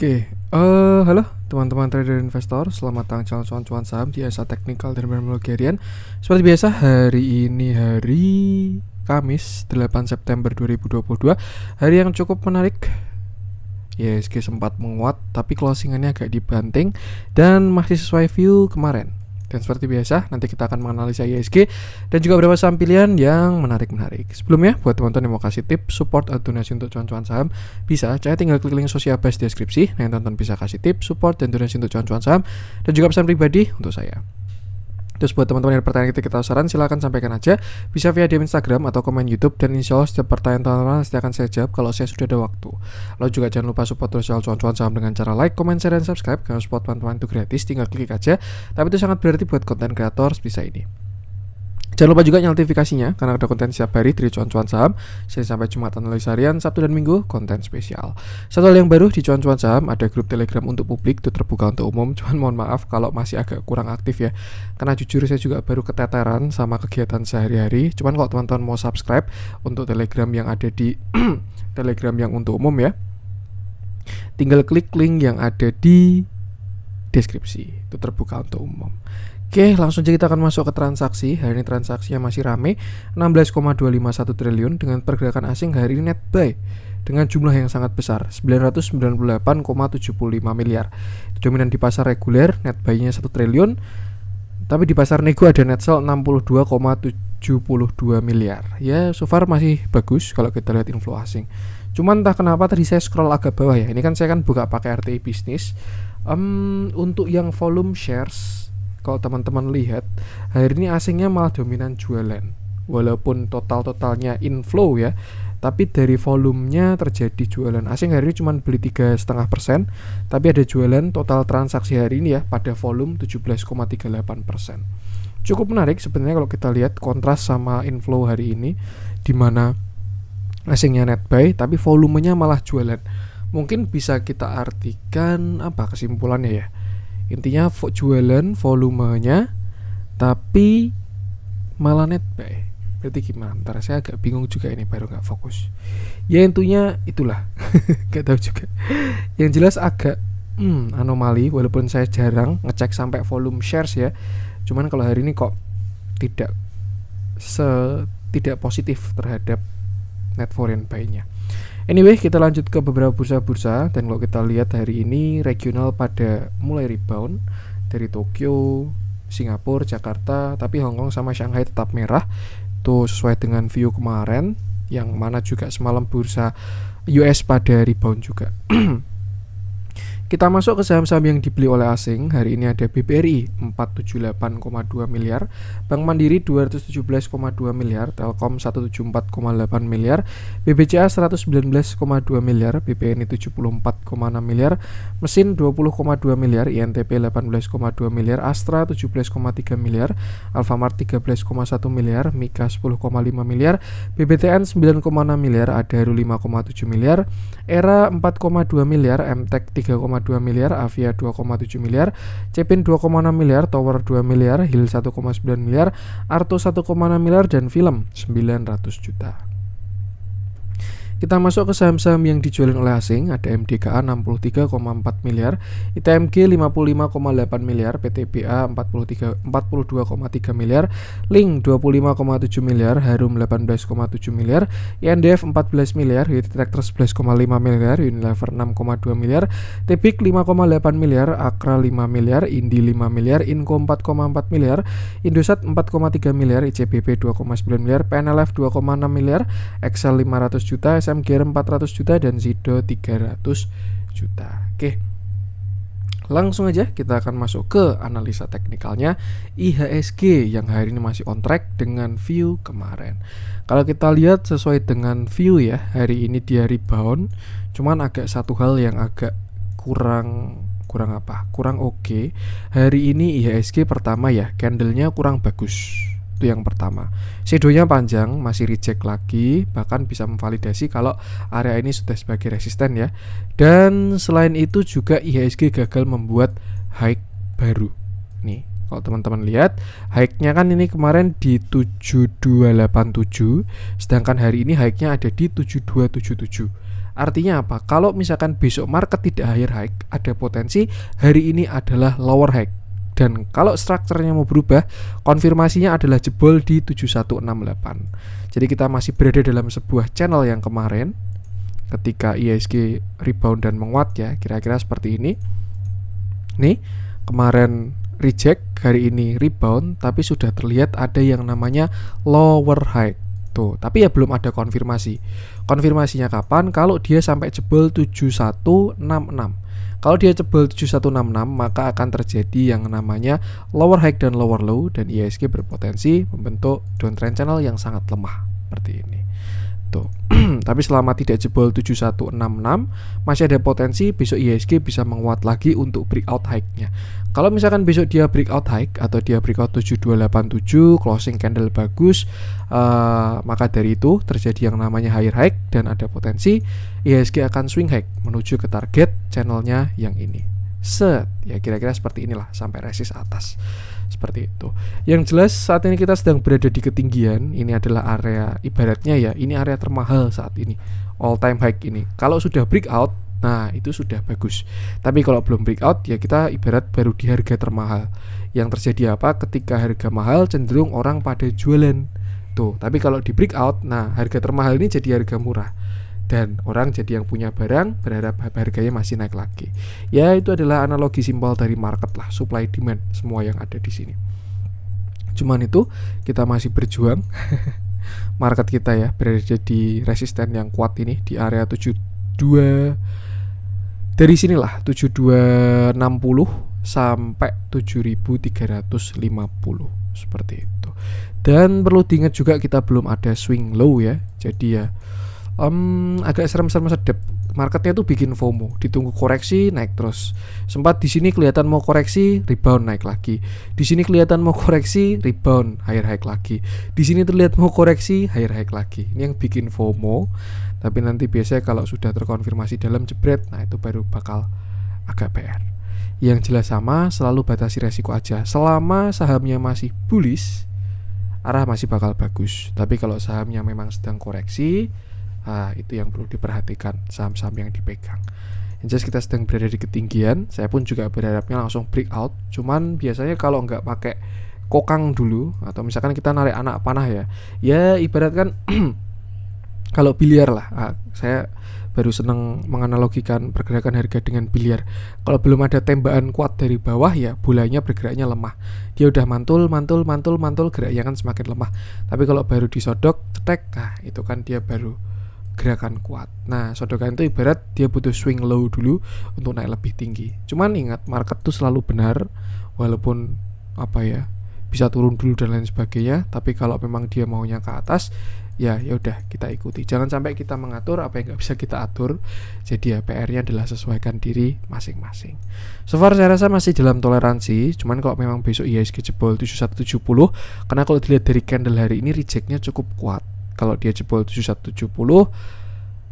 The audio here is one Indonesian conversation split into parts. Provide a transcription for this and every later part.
Halo teman-teman trader investor, selamat datang channel cuan-cuan saham di Asa Teknikal dan Teknologi Harian. Seperti biasa, hari ini hari Kamis 8 September 2022, hari yang cukup menarik. IHSG sempat menguat, tapi closingannya agak dibanting dan masih sesuai view kemarin. Dan seperti biasa, nanti kita akan menganalisa IHSG dan juga beberapa saham pilihan yang menarik-menarik. Sebelumnya, buat teman-teman yang mau kasih tips, support, atau donasi untuk cuan-cuan saham, bisa, saya tinggal klik link sosial base di deskripsi. Nah, teman-teman bisa kasih tips, support, dan donasi untuk cuan-cuan saham, dan juga pesan pribadi untuk saya. Terus buat teman-teman yang pertanyaan kita saran, silahkan sampaikan aja. Bisa via DM Instagram atau komen YouTube. Dan insya Allah setiap pertanyaan teman-teman pasti akan saya jawab kalau saya sudah ada waktu. Lalu juga jangan lupa support terus channel cuan-cuan saham dengan cara like, comment, share, dan subscribe. Karena support teman-teman itu gratis, tinggal klik aja. Tapi itu sangat berarti buat konten kreator seperti ini. Jangan lupa juga nyalakan notifikasinya, karena ada konten setiap hari dari cuan-cuan saham. Senin sampai Jumat analisa harian, Sabtu dan Minggu konten spesial. Satu hal yang baru di cuan-cuan saham, ada grup Telegram untuk publik, itu terbuka untuk umum. Cuman mohon maaf kalau masih agak kurang aktif ya, karena jujur saya juga baru keteteran sama kegiatan sehari-hari. Cuman kalau teman-teman mau subscribe untuk Telegram yang ada di Telegram yang untuk umum ya, tinggal klik link yang ada di deskripsi, itu terbuka untuk umum. Oke, langsung aja kita akan masuk ke transaksi. Hari ini transaksinya masih rame, 16,251 triliun dengan pergerakan asing hari ini net buy dengan jumlah yang sangat besar, 998,75 miliar. Dominan di pasar reguler, net buy-nya 1 triliun. Tapi di pasar nego ada net sell 62,72 miliar. Ya, so far masih bagus kalau kita lihat inflow asing. Cuman entah kenapa tadi saya scroll agak bawah ya. Ini kan saya kan buka pakai RTI bisnis. Untuk yang volume shares, kalau teman-teman lihat, hari ini asingnya malah dominan jualan. Walaupun totalnya inflow ya, tapi dari volumenya terjadi jualan. Asing hari ini cuma beli 3,5%, tapi ada jualan. Total transaksi hari ini ya pada volume 17,38%. Cukup menarik sebenarnya kalau kita lihat kontras sama inflow hari ini, di mana asingnya net buy tapi volumenya malah jualan. Mungkin bisa kita artikan apa kesimpulannya ya? Intinya jualan volumenya tapi malah net buy. Berarti gimana? Ntar saya agak bingung juga ini, baru gak fokus. Ya intinya itulah. Gak tahu juga. Yang jelas agak anomali, walaupun saya jarang ngecek sampai volume shares ya. Cuman kalau hari ini kok tidak positif terhadap net foreign buy-nya. Anyway, kita lanjut ke beberapa bursa-bursa. Dan kalau kita lihat hari ini regional pada mulai rebound dari Tokyo, Singapura, Jakarta. Tapi Hong Kong sama Shanghai tetap merah. Itu sesuai dengan view kemarin, yang mana juga semalam bursa US pada rebound juga. Kita masuk ke saham-saham yang dibeli oleh asing. Hari ini ada BBRI 478,2 miliar, Bank Mandiri 217,2 miliar, Telkom 174,8 miliar, BBCA 119,2 miliar, BPNI 74,6 miliar, Mesin 20,2 miliar, INTP 18,2 miliar, Astra 17,3 miliar, Alfamart 13,1 miliar, Mika 10,5 miliar, BBTN 9,6 miliar, Adaro 5,7 miliar, Era 4,2 miliar, MTEK 3,2 miliar, Avia 2,7 miliar, Cepin 2,6 miliar, Tower 2 miliar, Hill 1,9 miliar, Arto 1,6 miliar, dan Film 900 juta. Kita masuk ke saham-saham yang dijualin oleh asing. Ada MDKA 63,4 miliar, ITMG 55,8 miliar, PTBA 42,3 miliar, Link 25,7 miliar, Harum 18,7 miliar, INDF 14 miliar, Unitractor 11,5 miliar, Unilever 6,2 miliar, Tebik 5,8 miliar, Akra 5 miliar, Indi 5 miliar, Inco 4,4 miliar, Indosat 4,3 miliar, ICBP 2,9 miliar, PNLF 2,6 miliar, Excel 500 juta, SMG 400 juta, dan Zido 300 juta. Oke, langsung aja kita akan masuk ke analisa teknikalnya IHSG yang hari ini masih on track dengan view kemarin. Kalau kita lihat sesuai dengan view ya, hari ini dia rebound. Cuman agak satu hal yang agak kurang oke. Hari ini IHSG pertama ya, candlenya kurang bagus. Itu yang pertama. Shadownya panjang, masih reject lagi, bahkan bisa memvalidasi kalau area ini sudah sebagai resisten ya. Dan selain itu juga IHSG gagal membuat high baru. Nih, kalau teman-teman lihat, high-nya kan ini kemarin di 7287, sedangkan hari ini high-nya ada di 7277. Artinya apa? Kalau misalkan besok market tidak higher high, ada potensi hari ini adalah lower high. Dan kalau strukturnya mau berubah, konfirmasinya adalah jebol di 7168. Jadi kita masih berada dalam sebuah channel yang kemarin ketika IHSG rebound dan menguat ya, kira-kira seperti ini. Nih, kemarin reject, hari ini rebound, tapi sudah terlihat ada yang namanya lower high. Tuh, tapi ya belum ada konfirmasi. Konfirmasinya kapan? Kalau dia sampai jebol 7166. Kalau dia jebol 7166, maka akan terjadi yang namanya lower high dan lower low, dan IHSG berpotensi membentuk downtrend channel yang sangat lemah seperti ini. Tuh. Tapi selama tidak jebol 7166, masih ada potensi besok IHSG bisa menguat lagi untuk breakout high-nya. Kalau misalkan besok dia breakout high atau dia breakout 7287, closing candle bagus, maka dari itu terjadi yang namanya higher high dan ada potensi IHSG akan swing high menuju ke target channelnya yang ini. Set, ya kira-kira seperti inilah sampai resist atas. Seperti itu. Yang jelas saat ini kita sedang berada di ketinggian. Ini adalah area, ibaratnya ya, ini area termahal saat ini, all time high ini. Kalau sudah breakout, nah itu sudah bagus. Tapi kalau belum breakout, ya kita ibarat baru di harga termahal. Yang terjadi apa? Ketika harga mahal cenderung orang pada jualan. Tuh, tapi kalau di breakout, nah harga termahal ini jadi harga murah. Dan orang jadi yang punya barang berharap harganya masih naik lagi. Ya itu adalah analogi simpel dari market lah, supply demand semua yang ada di sini. Cuman itu kita masih berjuang. Market kita ya berada di resisten yang kuat ini di area 72. Dari sinilah 7260 sampai 7350 seperti itu. Dan perlu diingat juga kita belum ada swing low ya. Jadi ya agak serem-serem sedep. Marketnya tuh bikin FOMO, ditunggu koreksi naik terus. Sempat di sini kelihatan mau koreksi, rebound naik lagi. Di sini kelihatan mau koreksi, rebound higher high lagi. Di sini terlihat mau koreksi, higher high lagi. Ini yang bikin FOMO. Tapi nanti biasanya kalau sudah terkonfirmasi dalam jebret, nah itu baru bakal agak PR. Yang jelas sama, selalu batasi resiko aja. Selama sahamnya masih bullish, arah masih bakal bagus. Tapi kalau sahamnya memang sedang koreksi, itu yang perlu diperhatikan saham-saham yang dipegang. Yang jelas kita sedang berada di ketinggian. Saya pun juga berharapnya langsung breakout. Cuman biasanya kalau nggak pakai kokang dulu, atau misalkan kita narik anak panah ya ibaratkan kalau biliar lah. Saya baru seneng menganalogikan pergerakan harga dengan biliar. Kalau belum ada tembakan kuat dari bawah, ya bolanya bergeraknya lemah. Dia udah mantul, geraknya kan semakin lemah. Tapi kalau baru disodok, cetek, itu kan dia baru gerakan kuat. Nah, sodokan itu ibarat dia butuh swing low dulu untuk naik lebih tinggi. Cuman ingat, market tuh selalu benar, walaupun bisa turun dulu dan lain sebagainya. Tapi kalau memang dia maunya ke atas, ya udah kita ikuti. Jangan sampai kita mengatur apa yang nggak bisa kita atur. Jadi ya PR-nya adalah sesuaikan diri masing-masing. So far saya rasa masih dalam toleransi. Cuman kalau memang besok IHSG jebol 7170, karena kalau dilihat dari candle hari ini rejectnya cukup kuat. Kalau dia jebol 7170,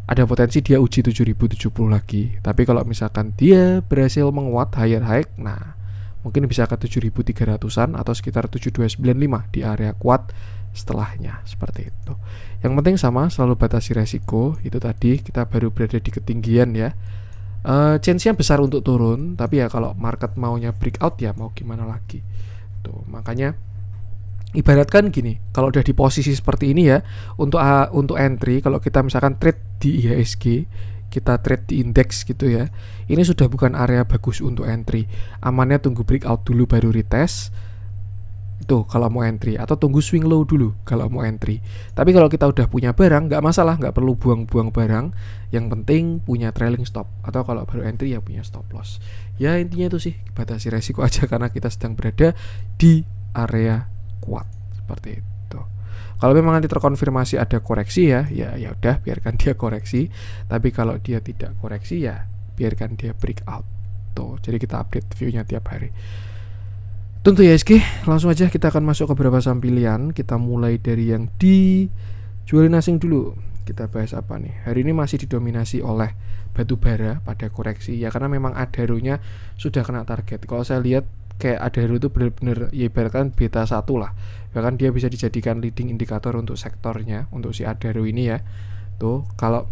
ada potensi dia uji 7070 lagi. Tapi kalau misalkan dia berhasil menguat higher high, nah mungkin bisa ke 7300-an atau sekitar 7295 di area kuat setelahnya, seperti itu. Yang penting sama, selalu batasi resiko. Itu tadi kita baru berada di ketinggian ya. Chance-nya besar untuk turun, tapi ya kalau market maunya breakout ya mau gimana lagi. Tuh, makanya ibaratkan gini, kalau udah di posisi seperti ini ya, untuk entry, kalau kita misalkan trade di IHSG, kita trade di indeks gitu ya, ini sudah bukan area bagus untuk entry. Amannya tunggu breakout dulu baru retest. Itu kalau mau entry, atau tunggu swing low dulu kalau mau entry. Tapi kalau kita udah punya barang, nggak masalah, nggak perlu buang-buang barang. Yang penting punya trailing stop, atau kalau baru entry ya punya stop loss. Ya intinya itu sih, batasi resiko aja karena kita sedang berada di area kuat seperti itu. Kalau memang nanti terkonfirmasi ada koreksi ya udah biarkan dia koreksi. Tapi kalau dia tidak koreksi ya biarkan dia breakout. Tuh, jadi kita update view-nya tiap hari. Tentu ya IHSG, langsung aja kita akan masuk ke beberapa saham pilihan. Kita mulai dari yang dijualin asing dulu. Kita bahas apa nih? Hari ini masih didominasi oleh batu bara pada koreksi ya, karena memang Adaro-nya sudah kena target. Kalau saya lihat kayak Adaro itu benar-benar ya ibaratkan beta 1 lah. Bahkan dia bisa dijadikan leading indikator untuk sektornya, untuk si Adaro ini ya. Tuh, kalau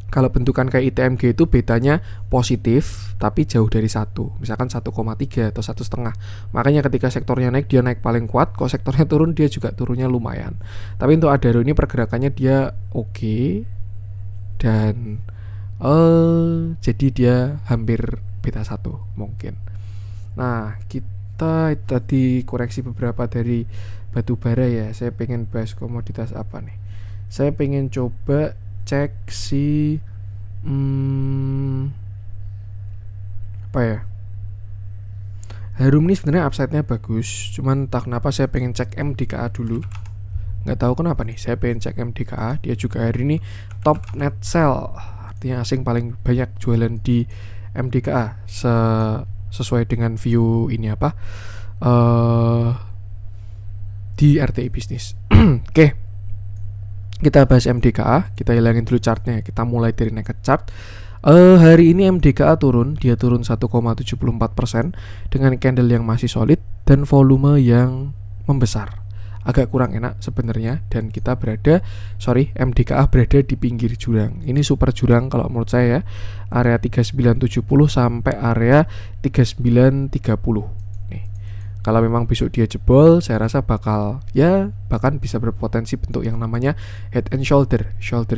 Kalau bentukan kayak ITMG itu betanya positif tapi jauh dari 1, misalkan 1,3 atau 1,5. Makanya ketika sektornya naik, dia naik paling kuat. Kalau sektornya turun, dia juga turunnya lumayan. Tapi untuk Adaro ini pergerakannya dia oke. Dan jadi dia hampir beta 1 mungkin. Nah, kita tadi koreksi beberapa dari batu bara ya. Saya pengen bahas komoditas apa nih. Saya pengen coba cek si apa ya, Harum ini sebenarnya upside-nya bagus, cuman entah kenapa saya pengen cek MDKA dulu. Nggak tahu kenapa nih, saya pengen cek MDKA. Dia juga hari ini top net sell, artinya asing paling banyak jualan di MDKA sesuai dengan view ini apa di RTI Bisnis. Oke. Kita bahas MDKA, kita hilangin dulu chartnya. Kita mulai dari naked chart. Hari ini MDKA turun, dia turun 1,74% dengan candle yang masih solid dan volume yang membesar. Agak kurang enak sebenarnya, dan kita MDKA berada di pinggir jurang. Ini super jurang kalau menurut saya ya. Area 3970 sampai area 3930. Kalau memang besok dia jebol, saya rasa bahkan bisa berpotensi bentuk yang namanya head and shoulder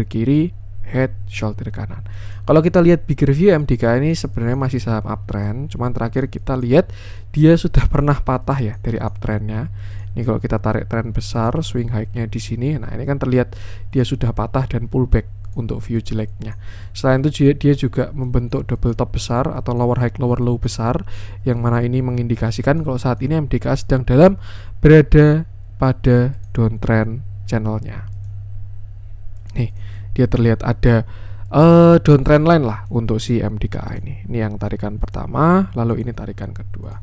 kiri, head shoulder kanan. Kalau kita lihat bigger view, MDKA ini sebenarnya masih saham uptrend, cuman terakhir kita lihat dia sudah pernah patah ya dari uptrendnya. Ini kalau kita tarik tren besar, swing high-nya di sini, nah ini kan terlihat dia sudah patah dan pullback untuk view jeleknya. Selain itu dia juga membentuk double top besar atau lower high lower low besar, yang mana ini mengindikasikan kalau saat ini MDKA sedang berada pada downtrend channelnya. Nih, dia terlihat ada downtrend line lah untuk si MDKA ini. Ini yang tarikan pertama, lalu ini tarikan kedua.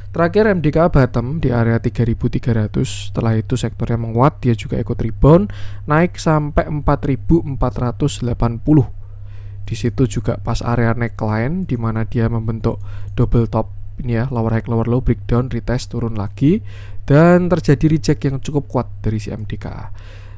Terakhir MDKA bottom di area 3.300. Setelah itu sektornya menguat, dia juga ikut rebound naik sampai 4.480. Di situ juga pas area neckline di mana dia membentuk double top ini ya, lower high lower low, breakdown, retest, turun lagi, dan terjadi reject yang cukup kuat dari si MDKA.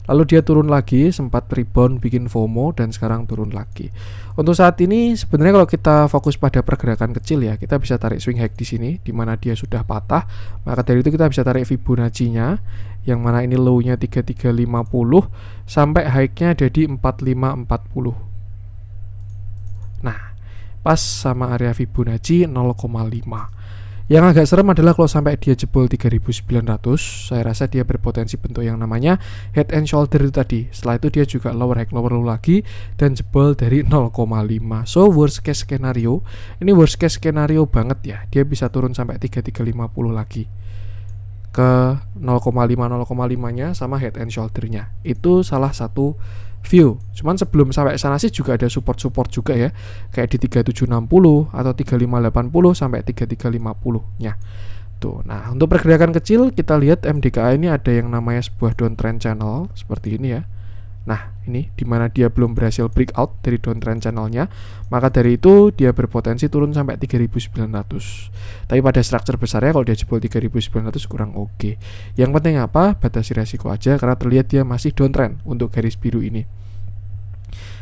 Lalu dia turun lagi, sempat rebound bikin FOMO, dan sekarang turun lagi. Untuk saat ini sebenarnya kalau kita fokus pada pergerakan kecil ya, kita bisa tarik swing high di sini di mana dia sudah patah. Maka dari itu kita bisa tarik Fibonacci-nya yang mana ini low-nya 3350 sampai high-nya ada di 4540. Nah, pas sama area Fibonacci 0,5. Yang agak serem adalah kalau sampai dia jebol 3.900, saya rasa dia berpotensi bentuk yang namanya head and shoulder itu tadi. Setelah itu dia juga lower high lower low lagi dan jebol dari 0,5. So worst case scenario, ini worst case scenario banget ya. Dia bisa turun sampai 3350 lagi ke 0,5-0,5-nya sama head and shoulder-nya. Itu salah satu view. Cuman sebelum sampai sana sih juga ada support juga ya, kayak di 3760 atau 3580 sampai 3350-nya. Tuh. Nah, untuk pergerakan kecil kita lihat MDKA ini ada yang namanya sebuah downtrend channel seperti ini ya. Nah, ini dimana dia belum berhasil breakout dari downtrend channelnya, maka dari itu dia berpotensi turun sampai 3.900. Tapi pada struktur besarnya kalau dia jebol 3.900 kurang oke. Yang penting apa? Batasi resiko aja karena terlihat dia masih downtrend untuk garis biru ini.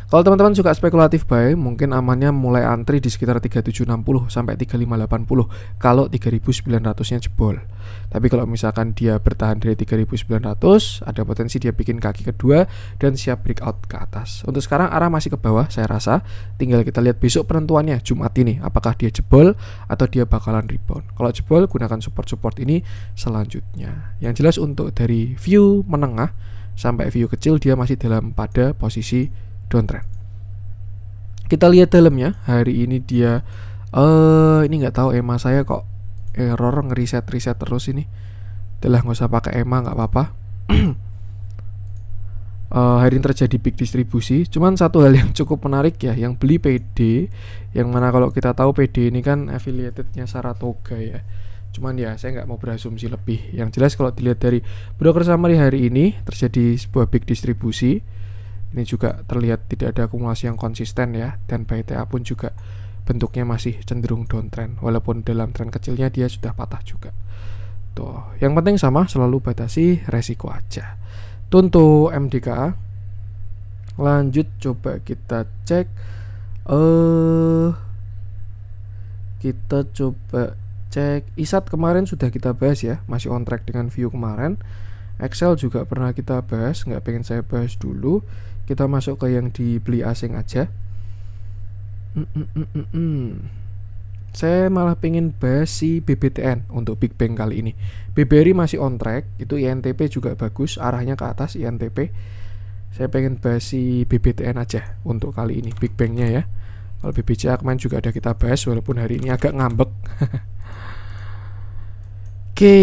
Kalau teman-teman suka spekulatif buy, mungkin amannya mulai antri di sekitar 3760 sampai 3580 kalau 3900-nya jebol. Tapi kalau misalkan dia bertahan dari 3900, ada potensi dia bikin kaki kedua dan siap breakout ke atas. Untuk sekarang arah masih ke bawah saya rasa. Tinggal kita lihat besok penentuannya Jumat ini, apakah dia jebol atau dia bakalan rebound. Kalau jebol gunakan support-support ini selanjutnya. Yang jelas untuk dari view menengah sampai view kecil dia masih dalam pada posisi downtrend. Kita lihat dalamnya hari ini dia ini nggak tahu EMA saya kok error ngeriset terus ini. Udah nggak usah pakai EMA nggak apa-apa. Hari ini terjadi big distribusi. Cuman satu hal yang cukup menarik ya, yang beli PD, yang mana kalau kita tahu PD ini kan affiliatednya Saratoga ya. Cuman ya saya nggak mau berasumsi lebih. Yang jelas kalau dilihat dari broker summary hari ini terjadi sebuah big distribusi. Ini juga terlihat tidak ada akumulasi yang konsisten ya, dan BTA pun juga bentuknya masih cenderung downtrend walaupun dalam tren kecilnya dia sudah patah juga. Tuh, yang penting sama selalu batasi resiko aja. Untuk MDKA Lanjut coba kita cek kita coba cek ISAT kemarin sudah kita bahas ya, masih on track dengan view kemarin. Excel juga pernah kita bahas, nggak pengen saya bahas dulu. Kita masuk ke yang dibeli asing aja. Saya malah pengen bahas si BBTN untuk Big Bang kali ini. BBRI masih on track, itu INTP juga bagus, arahnya ke atas INTP. Saya pengen bahas si BBTN aja untuk kali ini, Big Bang-nya ya. Kalau BBCA kemarin juga ada kita bahas, walaupun hari ini agak ngambek. Oke,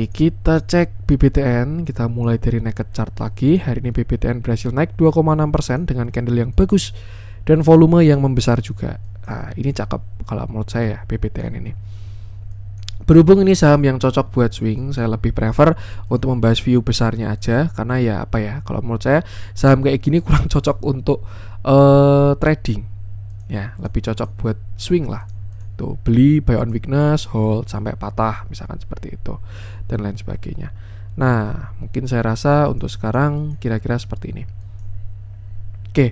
kita cek BBTN. Kita mulai dari naked chart lagi. Hari ini BBTN berhasil naik 2,6% dengan candle yang bagus dan volume yang membesar juga. Nah, ini cakep kalau menurut saya BBTN ini. Berhubung ini saham yang cocok buat swing, saya lebih prefer untuk membahas view besarnya aja. Karena ya apa ya, kalau menurut saya saham kayak gini kurang cocok untuk trading. Ya, lebih cocok buat swing lah. Tuh, beli, buy on weakness, hold sampai patah, misalkan seperti itu, dan lain sebagainya. Nah, mungkin saya rasa untuk sekarang kira-kira seperti ini. Oke,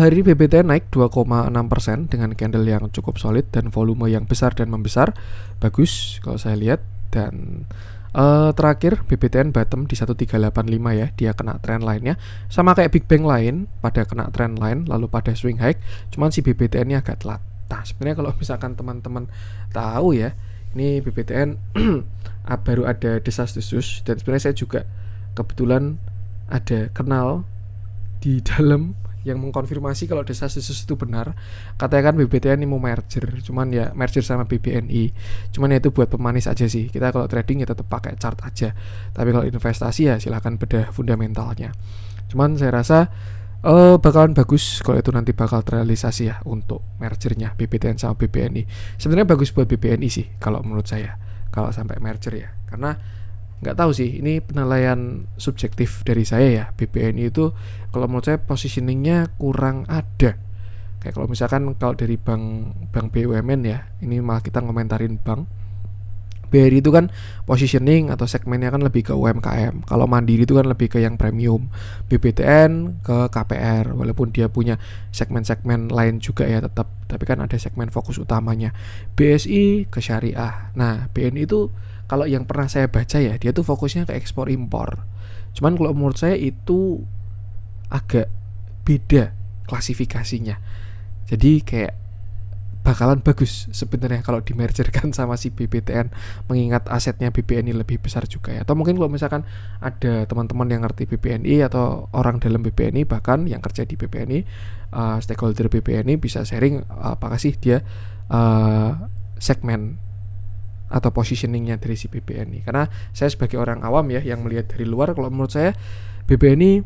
hari ini BBTN naik 2,6% dengan candle yang cukup solid dan volume yang besar dan membesar. Bagus kalau saya lihat. Dan terakhir BBTN bottom di 1385 ya, dia kena trend line-nya sama kayak Big Bang lain, pada kena trend line lalu pada swing high. Cuman si BBTN-nya agak telat. Nah, sebenarnya kalau misalkan teman-teman tahu ya, ini BBTN baru ada desas-desus, dan sebenarnya saya juga kebetulan ada kenal di dalam yang mengkonfirmasi kalau desas-desus itu benar. Katanya kan BBTN ini mau merger, cuman ya merger sama BBNI. Cuman ya itu buat pemanis aja sih. Kita kalau trading ya tetap pakai chart aja. Tapi kalau investasi ya silahkan bedah fundamentalnya. Cuman saya rasa bakalan bagus kalau itu nanti bakal terrealisasi ya untuk mergernya BBTN sama BBNI. Sebenarnya bagus buat BBNI sih kalau menurut saya, kalau sampai merger ya. Karena nggak tahu sih, ini penilaian subjektif dari saya ya. BBNI itu kalau menurut saya positioningnya kurang ada. Kayak kalau misalkan kalau dari bank BUMN ya, ini malah kita ngomentarin bank. BRI itu kan positioning atau segmennya kan lebih ke UMKM. Kalau Mandiri itu kan lebih ke yang premium. BBTN ke KPR, walaupun dia punya segmen-segmen lain juga ya tetap, tapi kan ada segmen fokus utamanya. BSI ke syariah. Nah, BNI itu kalau yang pernah saya baca ya, dia tuh fokusnya ke ekspor impor. Cuman kalau menurut saya itu agak beda klasifikasinya. Jadi kayak bakalan bagus sebenarnya kalau dimergerkan sama si BBTN, mengingat asetnya BBNI lebih besar juga ya. Atau mungkin kalau misalkan ada teman-teman yang ngerti BBNI atau orang dalam BBNI bahkan yang kerja di BBNI, stakeholder BBNI bisa sharing apakah sih dia segmen atau positioningnya dari si BBNI. Karena saya sebagai orang awam ya yang melihat dari luar, kalau menurut saya BBNI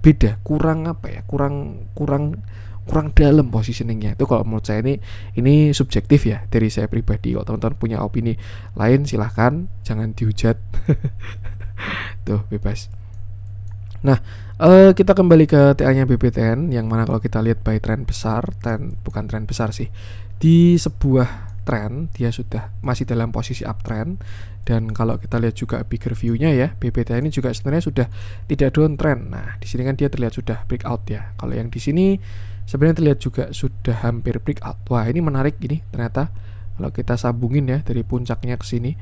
beda, kurang apa ya, kurang dalam positioningnya. Itu kalau menurut saya ini subjektif ya dari saya pribadi. Kalau teman-teman punya opini lain silahkan, jangan dihujat. Tuh, bebas. Nah, kita kembali ke TA-nya BBTN, yang mana kalau kita lihat by trend besar, bukan trend besar sih, di sebuah trend dia sudah masih dalam posisi uptrend. Dan kalau kita lihat juga bigger view-nya ya, BBTN ini juga sebenarnya sudah tidak downtrend. Nah, di sini kan dia terlihat sudah breakout ya. Kalau yang di sini sebenarnya terlihat juga sudah hampir breakout. Wah, ini menarik ini ternyata. Kalau kita sambungin ya dari puncaknya ke sini,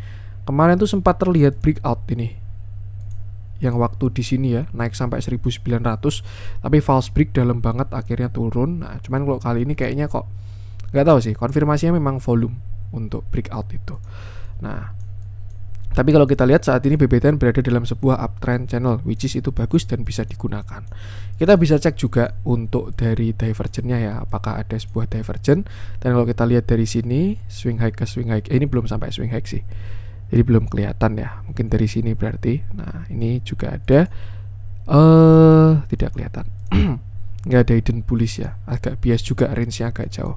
kemarin tuh sempat terlihat breakout ini. Yang waktu di sini ya naik sampai 1900, tapi false break dalam banget akhirnya turun. Nah, cuman kalau kali ini kayaknya kok nggak tahu sih, konfirmasinya memang volume untuk breakout itu. Nah, tapi kalau kita lihat saat ini BBTN berada dalam sebuah uptrend channel, which is itu bagus dan bisa digunakan. Kita bisa cek juga untuk dari divergennya ya, apakah ada sebuah divergen. Dan kalau kita lihat dari sini swing high ke swing high, ini belum sampai swing high sih, jadi belum kelihatan ya. Mungkin dari sini berarti. Nah, ini juga ada tidak kelihatan. Nggak ada hidden bullish ya, agak bias juga, range-nya agak jauh.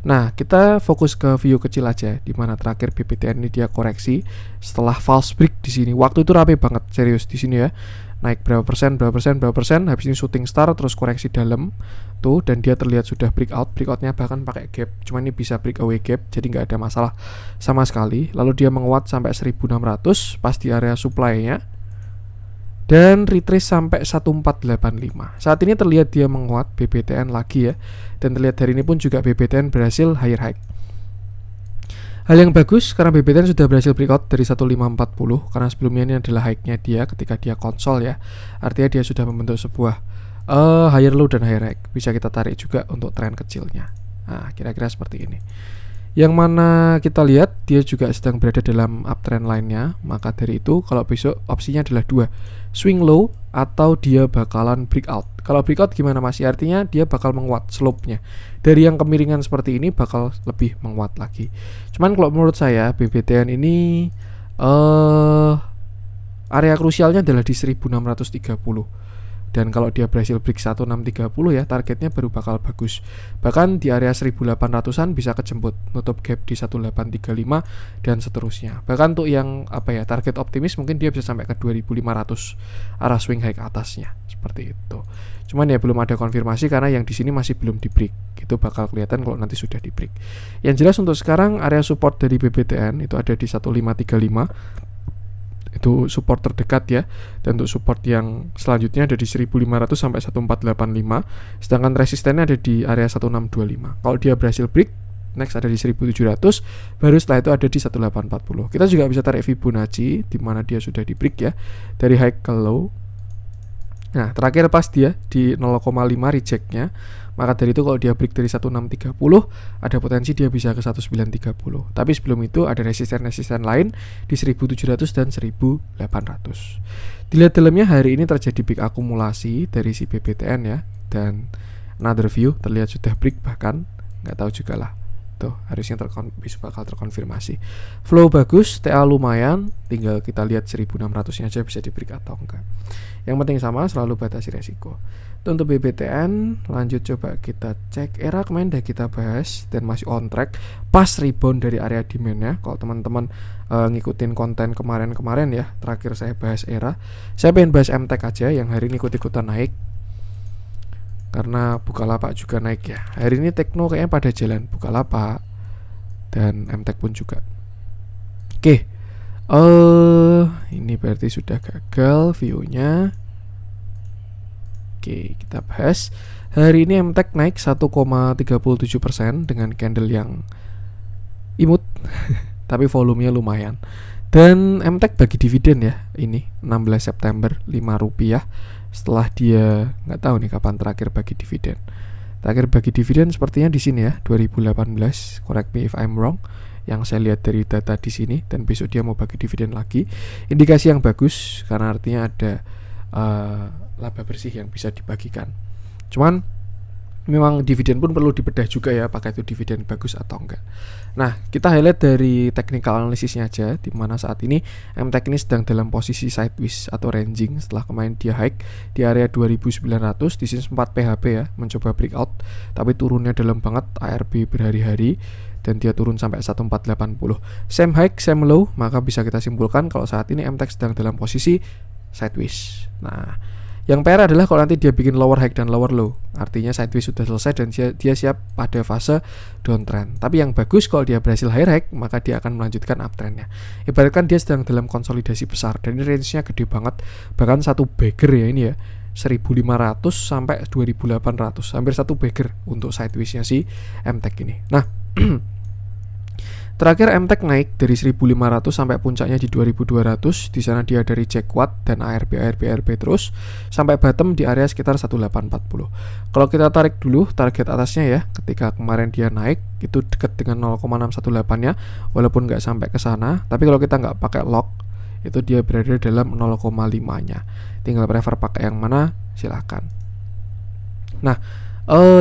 Nah, kita fokus ke view kecil aja, di mana terakhir BBTN ini dia koreksi setelah false break di sini. Waktu itu rame banget, serius di sini ya. Naik berapa persen, habis ini shooting star terus koreksi dalam tuh, dan dia terlihat sudah breakoutnya bahkan pakai gap. Cuma ini bisa breakaway gap, jadi nggak ada masalah sama sekali. Lalu dia menguat sampai 1600 pas di area supply-nya. dan retrace sampai 1485. Saat ini terlihat dia menguat BBTN lagi ya, dan terlihat hari ini pun juga BBTN berhasil higher high. Hal yang bagus karena BBTN sudah berhasil breakout dari 1540, karena sebelumnya ini adalah high-nya dia ketika dia konsol ya. Artinya dia sudah membentuk sebuah higher low dan higher high. Bisa kita tarik juga untuk tren kecilnya. Nah, kira-kira seperti ini. Yang mana kita lihat dia juga sedang berada dalam uptrend lainnya. Maka dari itu kalau besok opsinya adalah dua, swing low atau dia bakalan breakout. Kalau breakout gimana Mas? Artinya dia bakal menguat slope-nya. Dari yang kemiringan seperti ini bakal lebih menguat lagi. Cuman kalau menurut saya BBTN ini area krusialnya adalah di 1630. Dan kalau dia berhasil break 1630 ya, targetnya baru bakal bagus. Bahkan di area 1800-an bisa kejemput, nutup gap di 1835 dan seterusnya. Bahkan untuk yang target optimis mungkin dia bisa sampai ke 2500 arah swing high ke atasnya, seperti itu. Cuman ya belum ada konfirmasi karena yang di sini masih belum di break. Itu bakal kelihatan kalau nanti sudah di break. Yang jelas untuk sekarang area support dari BBTN itu ada di 1535. Itu support terdekat ya. Dan untuk support yang selanjutnya ada di 1500 sampai 1485. Sedangkan resistennya ada di area 1625. Kalau dia berhasil break, next ada di 1700, baru setelah itu ada di 1840. Kita juga bisa tarik Fibonacci di mana dia sudah di break ya, dari high ke low. Nah, terakhir pas dia di 0,5 rejectnya. Maka dari itu kalau dia break dari 1630, ada potensi dia bisa ke 1930. Tapi sebelum itu ada resisten-resisten lain di 1700 dan 1800. Dilihat dalamnya hari ini terjadi big akumulasi dari si BBTN ya. Dan another view terlihat sudah break, bahkan nggak tahu juga lah. Tuh, harusnya bakal terkonfirmasi. Flow bagus, TA lumayan, tinggal kita lihat 1600-nya aja bisa di break atau enggak. Yang penting sama, selalu batasi resiko. Untuk BBTN, lanjut coba kita cek era kemarin udah kita bahas dan masih on track, pas rebound dari area demand-nya. Kalau teman-teman ngikutin konten kemarin-kemarin ya, terakhir saya bahas era, saya pengen bahas MTech aja yang hari ini ikut-ikutan naik. Karena Bukalapak juga naik ya. Hari ini Tekno kayaknya pada jalan, Bukalapak dan MTech pun juga. Oke. Ini berarti sudah gagal view-nya. Oke, kita bahas. Hari ini MTech naik 1,37% dengan candle yang imut tapi volumenya lumayan. Dan MTech bagi dividen ya. Ini 16 September 5 rupiah. Setelah dia nggak tahu nih kapan terakhir bagi dividen. Terakhir bagi dividen sepertinya di sini ya, 2018. Correct me if I'm wrong. Yang saya lihat dari data di sini, dan besok dia mau bagi dividen lagi. Indikasi yang bagus karena artinya ada laba bersih yang bisa dibagikan. Cuman memang dividen pun perlu dibedah juga ya, apakah itu dividen bagus atau enggak. Nah, kita highlight dari technical analysisnya aja, di mana saat ini MTech ini sedang dalam posisi sideways atau ranging setelah kemarin dia high di area 2900, di sini sempat PHP ya, mencoba breakout, tapi turunnya dalam banget, ARB berhari-hari dan dia turun sampai 1480. Same high, same low, maka bisa kita simpulkan kalau saat ini MTech sedang dalam posisi sideways. Nah, yang PR adalah kalau nanti dia bikin lower high dan lower low, artinya sideways sudah selesai dan dia siap pada fase downtrend. Tapi yang bagus kalau dia berhasil higher high, maka dia akan melanjutkan uptrendnya. Ibaratkan dia sedang dalam konsolidasi besar dan ini range-nya gede banget, bahkan satu bagger ya ini ya, 1500 sampai 2800, hampir satu bagger untuk sideways-nya si MTech ini. Nah, terakhir MTech naik dari 1500 sampai puncaknya di 2200. Di sana dia dari reject kuat dan ARB terus sampai bottom di area sekitar 1840. Kalau kita tarik dulu target atasnya ya, ketika kemarin dia naik itu dekat dengan 0,618-nya, walaupun nggak sampai ke sana. Tapi kalau kita nggak pakai lock, itu dia berada dalam 0,5-nya. Tinggal prefer pakai yang mana, silahkan. Nah,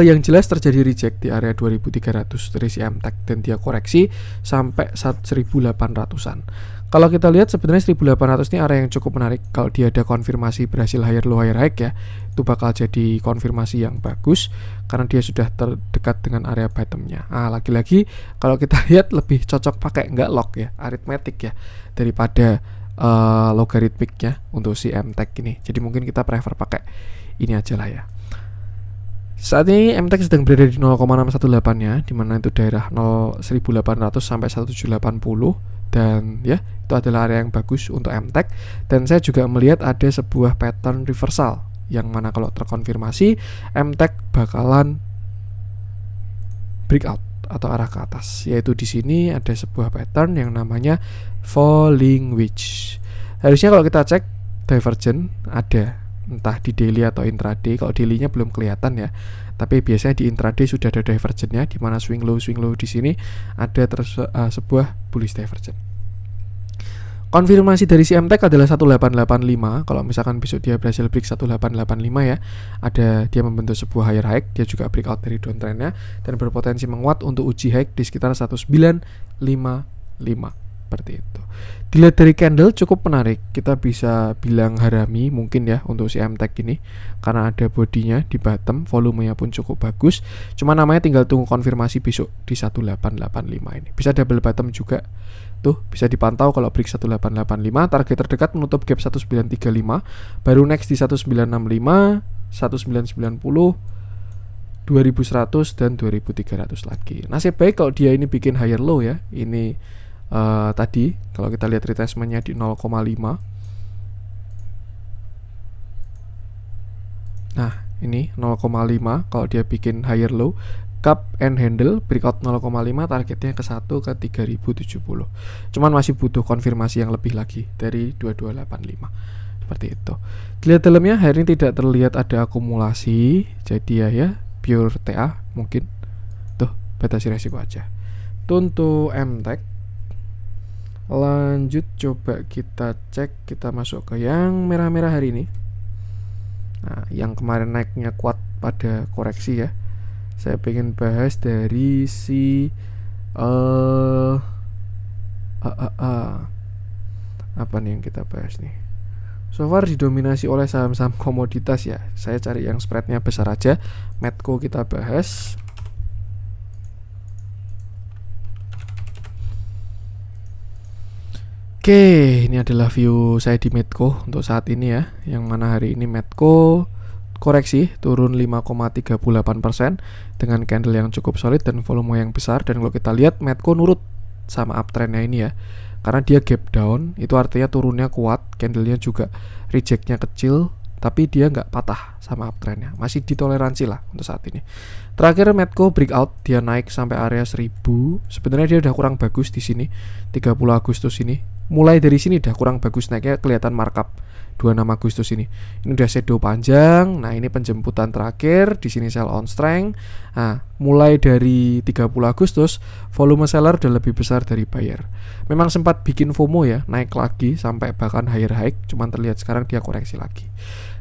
yang jelas terjadi reject di area 2300 dari si MTech dan dia koreksi sampai 1800-an. Kalau kita lihat sebenarnya 1800 ini area yang cukup menarik. Kalau dia ada konfirmasi berhasil higher low higher high ya, itu bakal jadi konfirmasi yang bagus karena dia sudah terdekat dengan area bottomnya. Lagi-lagi kalau kita lihat lebih cocok pakai nggak lock ya, arithmetic ya, daripada logaritmiknya untuk si MTech ini. Jadi mungkin kita prefer pakai ini aja lah ya. Saat ini MTech sedang berada di 0,618-nya, di mana itu daerah 1800 sampai 1780 Dan ya, itu adalah area yang bagus untuk MTech. Dan saya juga melihat ada sebuah pattern reversal yang mana kalau terkonfirmasi MTech bakalan breakout atau arah ke atas, yaitu di sini ada sebuah pattern yang namanya falling wedge. Harusnya kalau kita cek divergent ada, entah di daily atau intraday. Kalau daily-nya belum kelihatan ya, tapi biasanya di intraday sudah ada divergentnya, di mana swing low di sini ada sebuah bullish divergent. Konfirmasi dari si MTech adalah 1885. Kalau misalkan besok dia berhasil break 1885 ya, ada dia membentuk sebuah higher high, dia juga breakout dari downtrendnya dan berpotensi menguat untuk uji high di sekitar 1955 seperti itu. Dilihat dari candle cukup menarik, kita bisa bilang harami mungkin ya untuk si MTech ini, karena ada bodinya di bottom, volumenya pun cukup bagus. Cuma namanya tinggal tunggu konfirmasi besok di 1885 ini. Bisa double bottom juga. Tuh, bisa dipantau kalau break 1885, target terdekat menutup gap 1935, baru next di 1965, 1990, 2100 dan 2300 lagi. Nasib baik kalau dia ini bikin higher low ya. Ini tadi kalau kita lihat retracement-nya di 0,5. Nah, ini 0,5 kalau dia bikin higher low, cup and handle breakout 0,5, targetnya ke 1 ke 3070. Cuman masih butuh konfirmasi yang lebih lagi dari 2285. Seperti itu. Dilihat dalamnya hari ini tidak terlihat ada akumulasi, jadi ya pure TA mungkin. Tuh, batasi resiko aja. Untuk MTech lanjut, coba kita cek, kita masuk ke yang merah-merah hari ini. Nah, yang kemarin naiknya kuat pada koreksi ya. Saya pengen bahas dari si apa nih yang kita bahas nih. So far didominasi oleh saham-saham komoditas ya. Saya cari yang spreadnya besar aja. Medco kita bahas. Oke, ini adalah view saya di Medco untuk saat ini ya. Yang mana hari ini Medco koreksi turun 5,38% dengan candle yang cukup solid dan volume yang besar. Dan kalau kita lihat Medco nurut sama uptrendnya ini ya, karena dia gap down, itu artinya turunnya kuat, candlenya juga rejectnya kecil, tapi dia nggak patah sama uptrendnya, masih ditoleransi lah untuk saat ini. Terakhir Medco breakout, dia naik sampai area 1000. Sebenarnya dia udah kurang bagus di sini 30 Agustus ini. Mulai dari sini udah kurang bagus naiknya, kelihatan markup 26 Agustus ini. Ini udah shadow panjang. Nah, ini penjemputan terakhir, di sini sell on strength. Nah, mulai dari 30 Agustus volume seller udah lebih besar dari buyer. Memang sempat bikin FOMO ya, naik lagi sampai bahkan higher high, cuman terlihat sekarang dia koreksi lagi.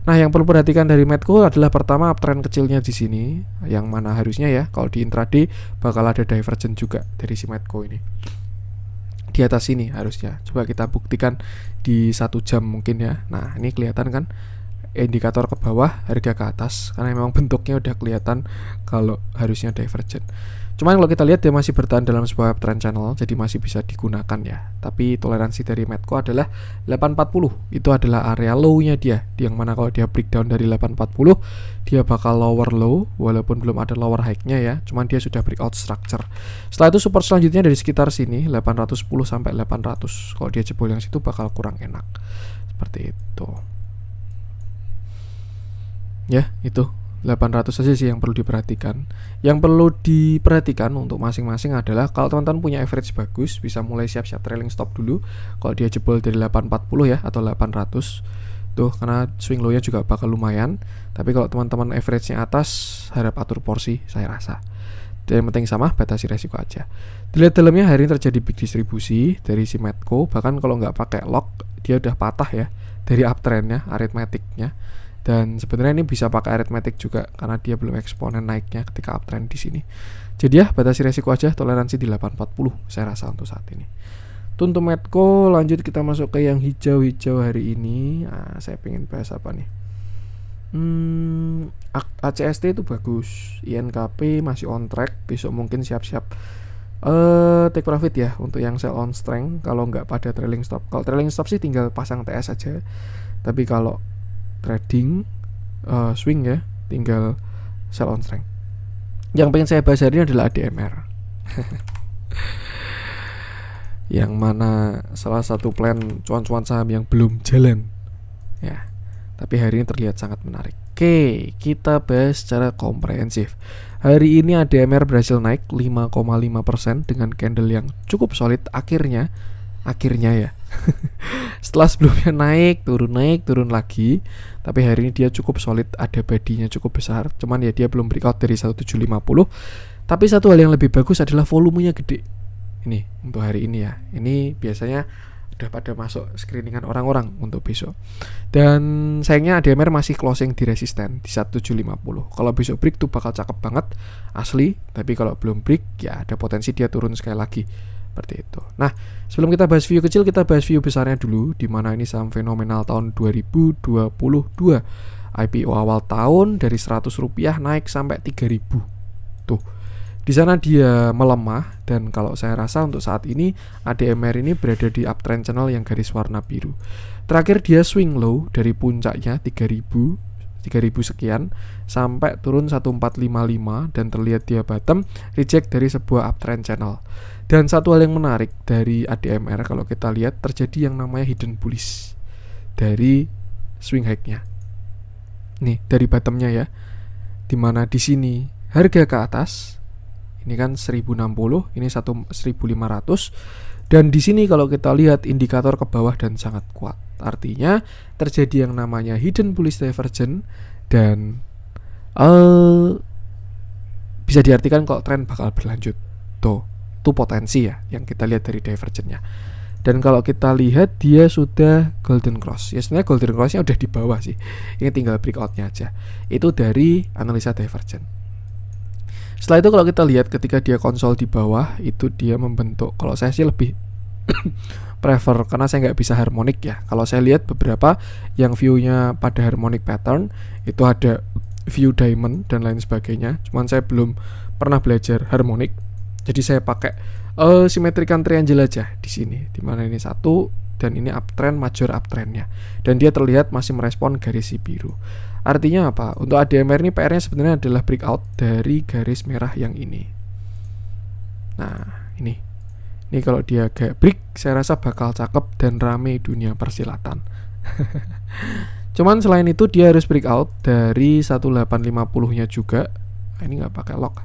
Nah, yang perlu perhatikan dari Medco adalah pertama uptrend kecilnya di sini, yang mana harusnya ya kalau di intraday bakal ada divergent juga dari si Medco ini. Di atas sini harusnya. Coba kita buktikan di 1 jam mungkin ya. Nah, ini kelihatan kan indikator ke bawah, harga ke atas, karena memang bentuknya udah kelihatan kalau harusnya divergent. Cuman kalau kita lihat dia masih bertahan dalam sebuah uptrend channel, jadi masih bisa digunakan ya. Tapi toleransi dari Medco adalah 840. Itu adalah area low-nya dia. Yang mana kalau dia breakdown dari 840, dia bakal lower low walaupun belum ada lower high-nya ya. Cuman dia sudah breakout structure. Setelah itu support selanjutnya dari sekitar sini 810 sampai 800. Kalau dia jebol yang situ bakal kurang enak. Seperti itu. Ya, itu 800 saja sih yang perlu diperhatikan. Yang perlu diperhatikan untuk masing-masing adalah kalau teman-teman punya average bagus, bisa mulai siap-siap trailing stop dulu kalau dia jebol dari 840 ya atau 800 tuh, karena swing low-nya juga bakal lumayan. Tapi kalau teman-teman average-nya atas, harap atur porsi saya rasa. Dan yang penting sama, batasi resiko aja. Dilihat dalamnya hari ini terjadi big distribusi dari si Medco. Bahkan kalau nggak pakai lock, dia udah patah ya dari uptrendnya, arithmetiknya. Dan sebenarnya ini bisa pakai arithmetic juga karena dia belum eksponen naiknya ketika uptrend di sini. Jadi ya batasi resiko aja, toleransi di 840 saya rasa untuk saat ini. Untuk Medco lanjut kita masuk ke yang hijau-hijau hari ini. Nah, saya pengen bahas apa nih? ACST itu bagus, INKP masih on track, besok mungkin siap-siap take profit ya untuk yang sell on strength kalau nggak pada trailing stop. Kalau trailing stop sih tinggal pasang TS aja. Tapi kalau trading swing ya tinggal sell on strength. Yang pengen saya bahas hari ini adalah ADMR. yang mana salah satu plan cuan-cuan saham yang belum jalan ya, tapi hari ini terlihat sangat menarik. Oke, kita bahas secara komprehensif. Hari ini ADMR berhasil naik 5,5% dengan candle yang cukup solid. Akhirnya ya setelah sebelumnya naik turun lagi, tapi hari ini dia cukup solid, ada badinya cukup besar. Cuman ya dia belum breakout dari 1750. Tapi satu hal yang lebih bagus adalah volumenya gede. Ini untuk hari ini ya. Ini biasanya udah pada masuk screeningan orang-orang untuk besok. Dan sayangnya ADMR masih closing di resisten di 1750. Kalau besok break tuh bakal cakep banget asli, tapi kalau belum break ya ada potensi dia turun sekali lagi. Seperti itu. Nah, sebelum kita bahas view kecil, kita bahas view besarnya dulu, di mana ini saham fenomenal tahun 2022. IPO awal tahun dari Rp100 naik sampai 3.000. Tuh. Di sana dia melemah, dan kalau saya rasa untuk saat ini ADMR ini berada di uptrend channel yang garis warna biru. Terakhir dia swing low dari puncaknya 3.000 sekian sampai turun 1455 dan terlihat dia bottom reject dari sebuah uptrend channel. Dan satu hal yang menarik dari ADMR kalau kita lihat terjadi yang namanya hidden bullish dari swing high-nya. Nih dari bottomnya ya, dimana di sini harga ke atas. Ini kan 1060, ini 1500. Dan di sini kalau kita lihat indikator ke bawah dan sangat kuat. Artinya terjadi yang namanya hidden bullish divergence, dan bisa diartikan kalau tren bakal berlanjut. Tuh, itu potensi ya yang kita lihat dari divergence-nya. Dan kalau kita lihat dia sudah golden cross. Ya sebenarnya golden cross-nya udah di bawah sih. Ini tinggal breakout-nya aja. Itu dari analisa divergence. Setelah itu kalau kita lihat ketika dia konsol di bawah, itu dia membentuk, kalau saya sih lebih prefer karena saya nggak bisa harmonik ya. Kalau saya lihat beberapa yang view-nya pada harmonic pattern, itu ada view diamond dan lain sebagainya. Cuman saya belum pernah belajar harmonik, jadi saya pakai symmetrical triangle aja di sini, dimana ini satu dan ini uptrend, major uptrendnya, dan dia terlihat masih merespon garis si biru. Artinya apa? Untuk ADMR ini PR-nya sebenarnya adalah breakout dari garis merah yang ini. Nah, ini kalau dia kayak break, saya rasa bakal cakep dan rame dunia persilatan. Cuman selain itu dia harus breakout dari 1850-nya juga. Ini nggak pakai lock.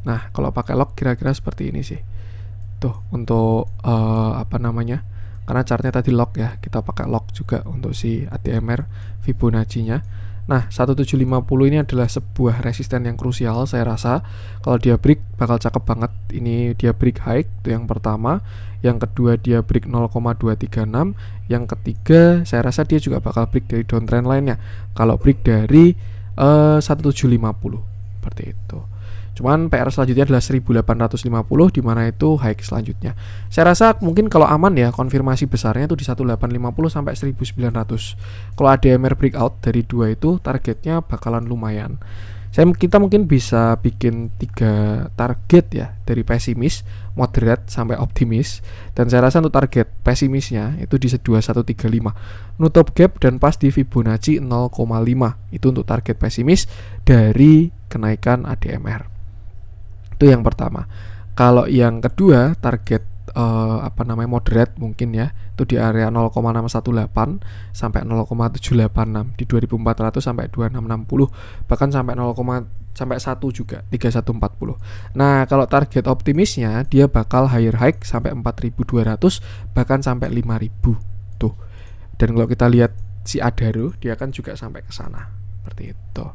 Nah, kalau pakai lock kira-kira seperti ini sih. Tuh, untuk karena chartnya tadi lock ya, kita pakai lock juga untuk si ADMR Fibonacci-nya. Nah, 1750 ini adalah sebuah resisten yang krusial. Saya rasa kalau dia break bakal cakep banget. Ini dia break high, itu yang pertama. Yang kedua dia break 0,236. Yang ketiga saya rasa dia juga bakal break dari downtrend lainnya kalau break dari 1750 seperti itu. Cuman PR selanjutnya adalah 1850, di mana itu high selanjutnya. Saya rasa mungkin kalau aman ya, konfirmasi besarnya itu di 1850 sampai 1900. Kalau ADMR breakout dari dua itu targetnya bakalan lumayan. Kita mungkin bisa bikin 3 target ya, dari pesimis, moderate sampai optimis. Dan saya rasa untuk target pesimisnya itu di 2135. Nutup gap dan pas di Fibonacci 0,5. Itu untuk target pesimis dari kenaikan ADMR. Itu yang pertama. Kalau yang kedua target moderate mungkin ya, itu di area 0,618 sampai 0,786 di 2400 sampai 2660, bahkan sampai 0, sampai 1 juga 3140. Nah, kalau target optimisnya dia bakal higher high sampai 4200 bahkan sampai 5000 tuh. Dan kalau kita lihat si Adaro dia kan juga sampai ke sana. Seperti itu.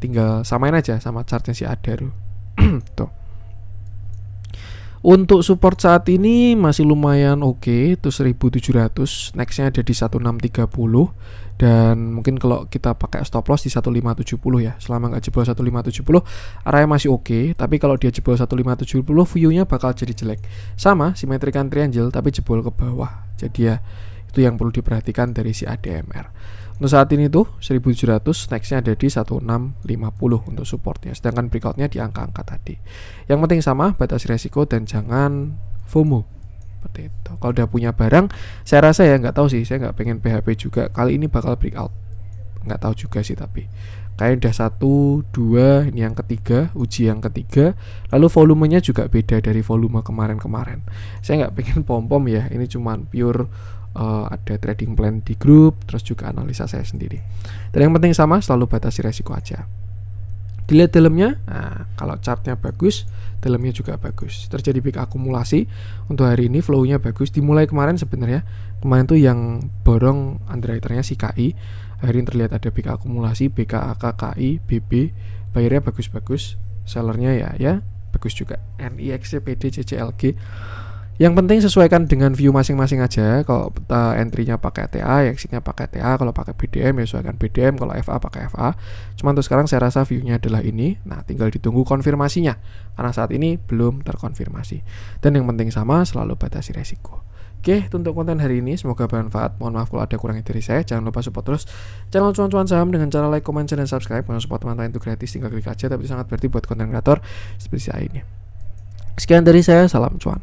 Tinggal samain aja sama chartnya si Adaro. Tuh. Untuk support saat ini masih lumayan oke, itu 1700, nextnya ada di 1630, dan mungkin kalau kita pakai stop loss di 1570 ya. Selama nggak jebol 1570 area masih oke, tapi kalau dia jebol 1570 view-nya bakal jadi jelek. Sama symmetrical triangle tapi jebol ke bawah. Jadi ya itu yang perlu diperhatikan dari si ADMR. Untuk saat ini tuh 1700, nextnya ada di 1650 untuk supportnya, sedangkan breakoutnya di angka-angka tadi. Yang penting sama, batasi resiko dan jangan FOMO. Seperti itu. Kalau udah punya barang, saya rasa ya nggak tahu sih, saya nggak pengen PHP juga. Kali ini bakal breakout, nggak tahu juga sih, tapi Kaidah 1, 2, ini yang ketiga, uji yang ketiga. Lalu volumenya juga beda dari volume kemarin-kemarin. Saya nggak pengen pom-pom ya, ini cuman pure ada trading plan di grup, terus juga analisa saya sendiri. Dan yang penting sama, selalu batasi resiko aja. Dilihat dalamnya, nah kalau chartnya bagus, dalamnya juga bagus. Terjadi peak akumulasi untuk hari ini, flow-nya bagus. Dimulai kemarin sebenarnya, kemarin tuh yang borong underwriter-nya si KI. Hari ini terlihat ada peak akumulasi, BKAK, KI, BB, bayarnya bagus-bagus, sellernya ya bagus juga. NIX, PD, CCLG. Yang penting sesuaikan dengan view masing-masing aja. Kalau entry-nya pakai TA, exit-nya pakai TA. Kalau pakai BDM ya sesuaikan BDM. Kalau FA pakai FA. Cuman untuk sekarang saya rasa view-nya adalah ini. Nah, tinggal ditunggu konfirmasinya, karena saat ini belum terkonfirmasi. Dan yang penting sama, selalu batasi resiko. Oke, itu untuk konten hari ini. Semoga bermanfaat. Mohon maaf kalau ada kurangnya dari saya. Jangan lupa support terus channel Cuan-Cuan Saham dengan cara like, comment, share, dan subscribe. Kalau support teman-teman itu gratis, tinggal klik aja. Tapi itu sangat berarti buat konten kreator seperti saya ini. Sekian dari saya, salam cuan.